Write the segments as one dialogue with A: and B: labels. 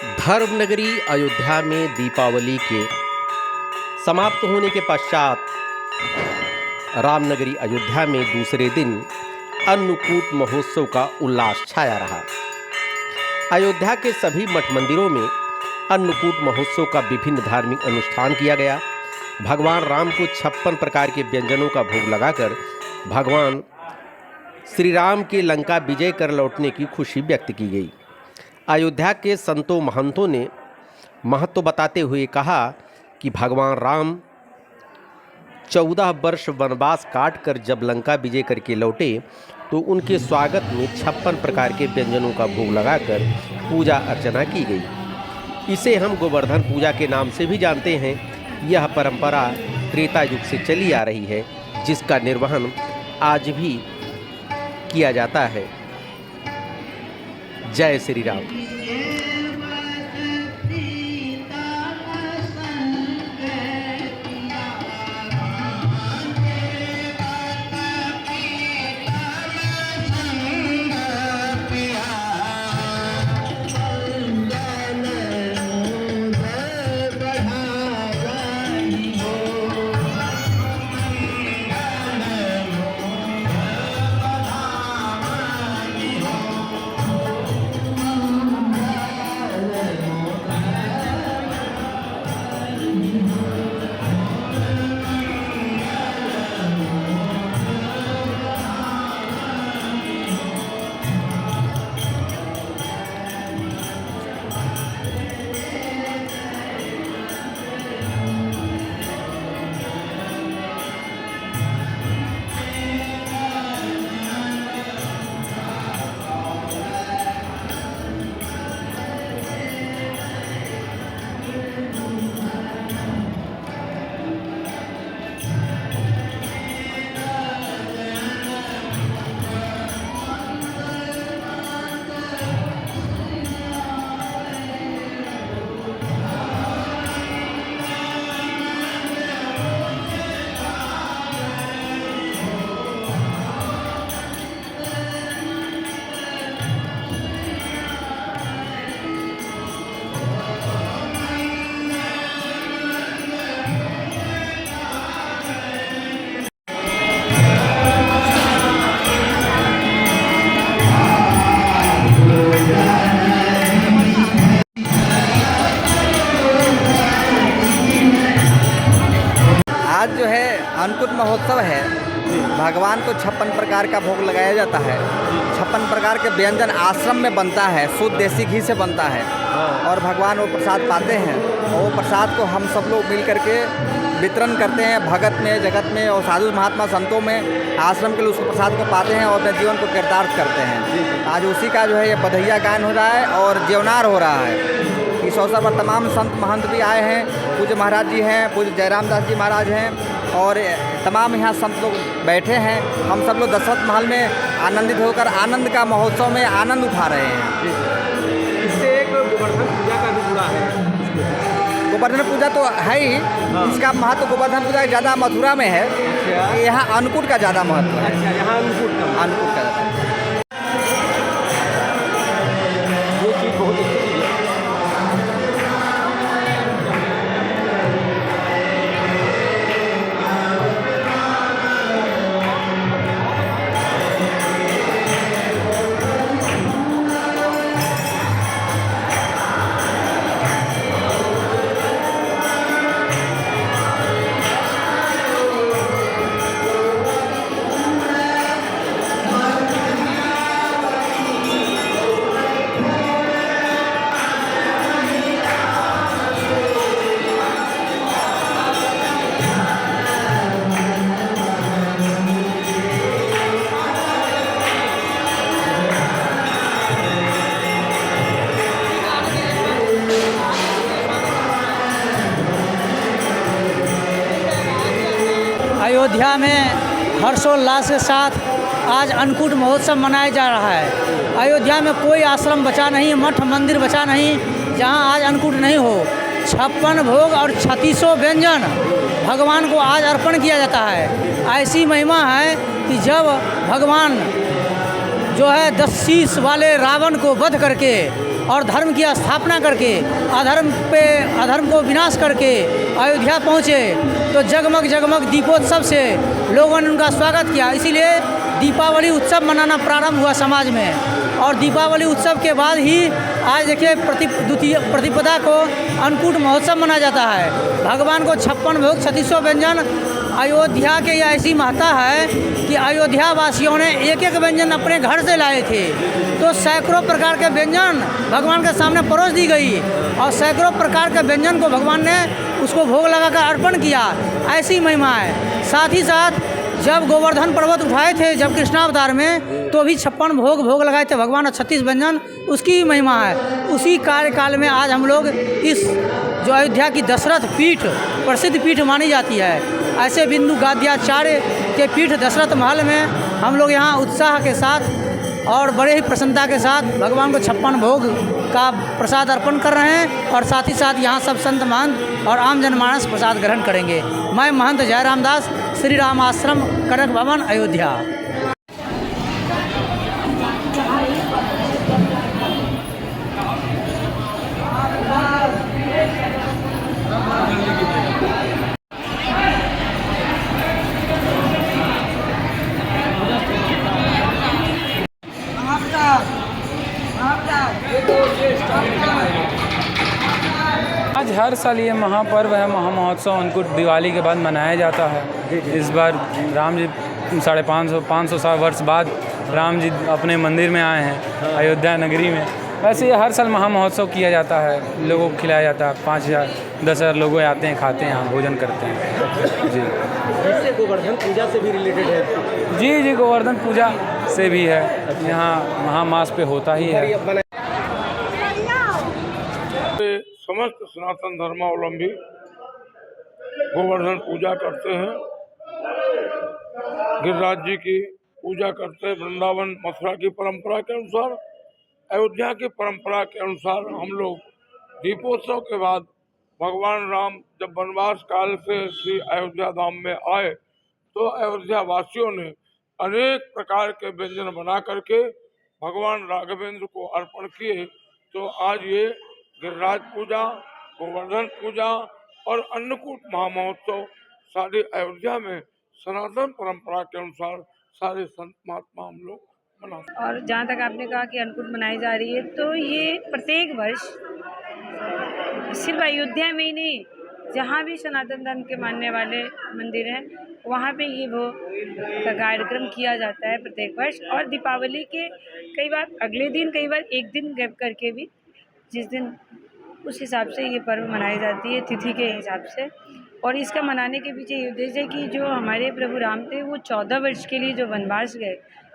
A: धर्मनगरी अयोध्या में दीपावली के समाप्त होने के पश्चात रामनगरी अयोध्या में दूसरे दिन अन्नकूट महोत्सव का उल्लास छाया रहा। अयोध्या के सभी मठ मंदिरों में अन्नकूट महोत्सव का विभिन्न धार्मिक अनुष्ठान किया गया। भगवान राम को 56 प्रकार के व्यंजनों का भोग लगाकर भगवान श्री राम के लंका विजय कर लौटने की खुशी व्यक्त की गई। अयोध्या के संतों महंतों ने महत्व बताते हुए कहा कि भगवान राम 14 वर्ष वनवास काट कर जब लंका विजय करके लौटे तो उनके स्वागत में 56 प्रकार के व्यंजनों का भोग लगाकर पूजा अर्चना की गई। इसे हम गोवर्धन पूजा के नाम से भी जानते हैं। यह परंपरा त्रेता युग से चली आ रही है, जिसका निर्वहन आज भी किया जाता है। जय श्री राम।
B: आज जो है अन्नकूट महोत्सव है। भगवान को 56 प्रकार का भोग लगाया जाता है। 56 प्रकार के व्यंजन आश्रम में बनता है, शुद्ध देसी घी से बनता है और भगवान वो प्रसाद पाते हैं। और वो प्रसाद को हम सब लोग मिल करके वितरण करते हैं भगत में, जगत में और साधु महात्मा संतों में आश्रम के लिए उस प्रसाद को पाते हैं और अपने जीवन को कृतार्थ करते हैं। आज उसी का जो है ये बधैया गायन हो रहा है और जेवनार हो रहा है। इस अवसर पर तमाम संत महंत भी आए हैं। पूज्य महाराज जी हैं, पूज्य जयराम दास जी महाराज हैं और तमाम यहाँ संत लोग बैठे हैं। हम सब लोग दशरथ महल में आनंदित होकर आनंद का महोत्सव में आनंद उठा रहे हैं।
A: इससे एक गोवर्धन पूजा का भी जुड़ा है।
B: गोवर्धन पूजा तो है ही। इसका महत्व गोवर्धन पूजा ज़्यादा मथुरा में है। यहाँ अन्नकूट का ज़्यादा महत्व है।
A: यहाँ अन्नकूट का
B: ज़्यादा
A: ये चीज़ बहुत अच्छी चीज़ है।
C: अयोध्या में हर्षोल्लास के साथ आज अन्नकूट महोत्सव मनाया जा रहा है। अयोध्या में कोई आश्रम बचा नहीं, मठ मंदिर बचा नहीं जहां आज अन्नकूट नहीं हो। 56 भोग और 3600 व्यंजन भगवान को आज अर्पण किया जाता है। ऐसी महिमा है कि जब भगवान जो है 10 शीश वाले रावण को वध करके और धर्म की स्थापना करके अधर्म को विनाश करके अयोध्या पहुँचे तो जगमग जगमग दीपोत्सव से लोगों ने उनका स्वागत किया। इसीलिए दीपावली उत्सव मनाना प्रारंभ हुआ समाज में। और दीपावली उत्सव के बाद ही आज देखिए प्रतिपदा को अन्नकूट महोत्सव मनाया जाता है। भगवान को 56 भोग 3600 व्यंजन। अयोध्या के ये ऐसी महत्ता है कि अयोध्या वासियों ने एक एक व्यंजन अपने घर से लाए थे, तो सैकड़ों प्रकार के व्यंजन भगवान के सामने परोस दी गई और सैकड़ों प्रकार के व्यंजन को भगवान ने उसको भोग लगाकर अर्पण किया। ऐसी महिमा है। साथ ही साथ जब गोवर्धन पर्वत उठाए थे जब कृष्णावतार में, तो भी 56 भोग लगाए थे भगवान और 36 व्यंजन, उसकी महिमा है। उसी कार्यकाल में आज हम लोग इस जो अयोध्या की दशरथ पीठ प्रसिद्ध पीठ मानी जाती है, ऐसे बिंदु गाद्याचार्य के पीठ दशरथ महल में हम लोग यहाँ उत्साह के साथ और बड़े ही प्रसन्नता के साथ भगवान को 56 भोग का प्रसाद अर्पण कर रहे हैं और साथ ही साथ यहाँ सब संत महंत और आम जनमानस प्रसाद ग्रहण करेंगे। मैं महंत जयराम दास, श्री राम आश्रम, कनक भवन, अयोध्या।
D: आज हर साल ये महापर्व है, महामहोत्सव अन्नकूट दिवाली के बाद मनाया जाता है। इस बार राम जी 550 वर्ष बाद राम जी अपने मंदिर में आए हैं अयोध्या नगरी में। वैसे ये हर साल महामहोत्सव किया जाता है, लोगों को खिलाया जाता है। 5000 10,000 लोग आते हैं, खाते हैं, यहाँ भोजन करते हैं। जी,
A: इससे गोवर्धन पूजा से भी रिलेटेड है?
D: जी, गोवर्धन पूजा से भी है। यहाँ महामास पे होता ही है।
E: समस्त सनातन धर्मावलंबी गोवर्धन पूजा करते हैं, गिरिराज जी की पूजा करते हैं। वृंदावन मथुरा की परंपरा के अनुसार, अयोध्या की परंपरा के अनुसार हम लोग दीपोत्सव के बाद भगवान राम जब वनवास काल से श्री अयोध्या धाम में आए तो अयोध्या वासियों ने अनेक प्रकार के व्यंजन बना करके भगवान राघवेंद्र को अर्पण किए। तो आज ये गिरिराज पूजा, गोवर्धन पूजा और अन्नकूट महामहोत्सव सारे अयोध्या में सनातन परंपरा के अनुसार सारे संत महात्मा हम लोग मनाते हैं।
F: और जहाँ तक आपने कहा कि अन्नकूट मनाई जा रही है, तो ये प्रत्येक वर्ष सिर्फ अयोध्या में ही नहीं, जहाँ भी सनातन धर्म के मानने वाले मंदिर हैं वहाँ पे ये भोग का कार्यक्रम किया जाता है प्रत्येक वर्ष। और दीपावली के कई बार अगले दिन, कई बार एक दिन गैप करके भी, जिस दिन उस हिसाब से ये पर्व मनाई जाती है तिथि के हिसाब से। और इसका मनाने के पीछे ये उद्देश्य है कि जो हमारे प्रभु राम थे वो 14 वर्ष के लिए जो वनवास गए,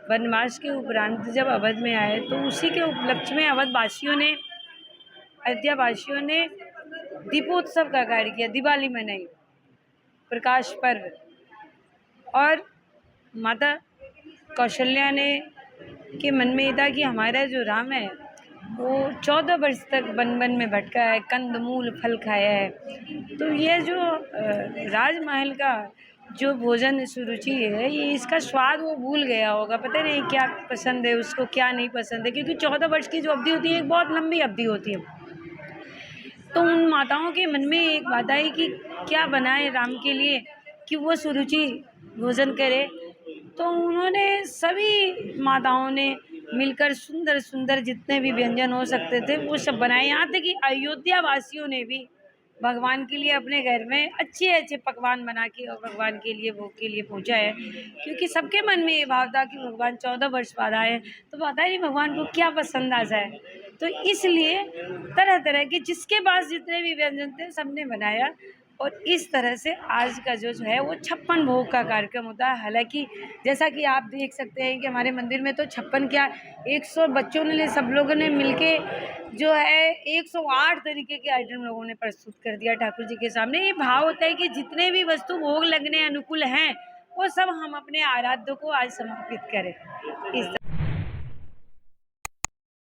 F: वनवास के उपरांत जब अवध में आए तो उसी के उपलक्ष्य में अवधवासियों ने, अयोध्यावासियों ने दीपोत्सव का कार्य किया, दिवाली मनाई, प्रकाश पर्व। और माता कौशल्या ने के मन में ये था कि हमारा जो राम है वो 14 वर्ष तक वन में भटका है, कंदमूल फल खाया है। तो ये जो राजमहल का जो भोजन सुरुचि है, ये इसका स्वाद वो भूल गया होगा। पता नहीं क्या पसंद है उसको, क्या नहीं पसंद है, क्योंकि 14 वर्ष की जो अवधि होती है एक बहुत लंबी अवधि होती है। तो उन माताओं के मन में एक बात आई कि क्या बनाए राम के लिए कि वो सुरुचि भोजन करे। तो उन्होंने सभी माताओं ने मिलकर सुंदर सुंदर जितने भी व्यंजन हो सकते थे वो सब बनाए। यहाँ तक कि अयोध्या वासियों ने भी भगवान के लिए अपने घर में अच्छे अच्छे पकवान बना के और भगवान के लिए भोग के लिए पहुँचा है, क्योंकि सबके मन में ये भाव था कि भगवान 14 वर्ष बाद आए तो पता नहीं भगवान को क्या पसंद आ जाए। तो इसलिए तरह तरह के जिसके पास जितने भी व्यंजन थे सबने बनाया। और इस तरह से आज का जो है वो 56 भोग का कार्यक्रम होता है। हालांकि जैसा कि आप देख सकते हैं कि हमारे मंदिर में तो 56 क्या 100 बच्चों ने, सब लोगों ने मिलके जो है 108 तरीके के आइटम लोगों ने प्रस्तुत कर दिया ठाकुर जी के सामने। ये भाव होता है कि जितने भी वस्तु भोग लगने अनुकूल हैं वो सब हम अपने आराध्य को आज समर्पित करें। इस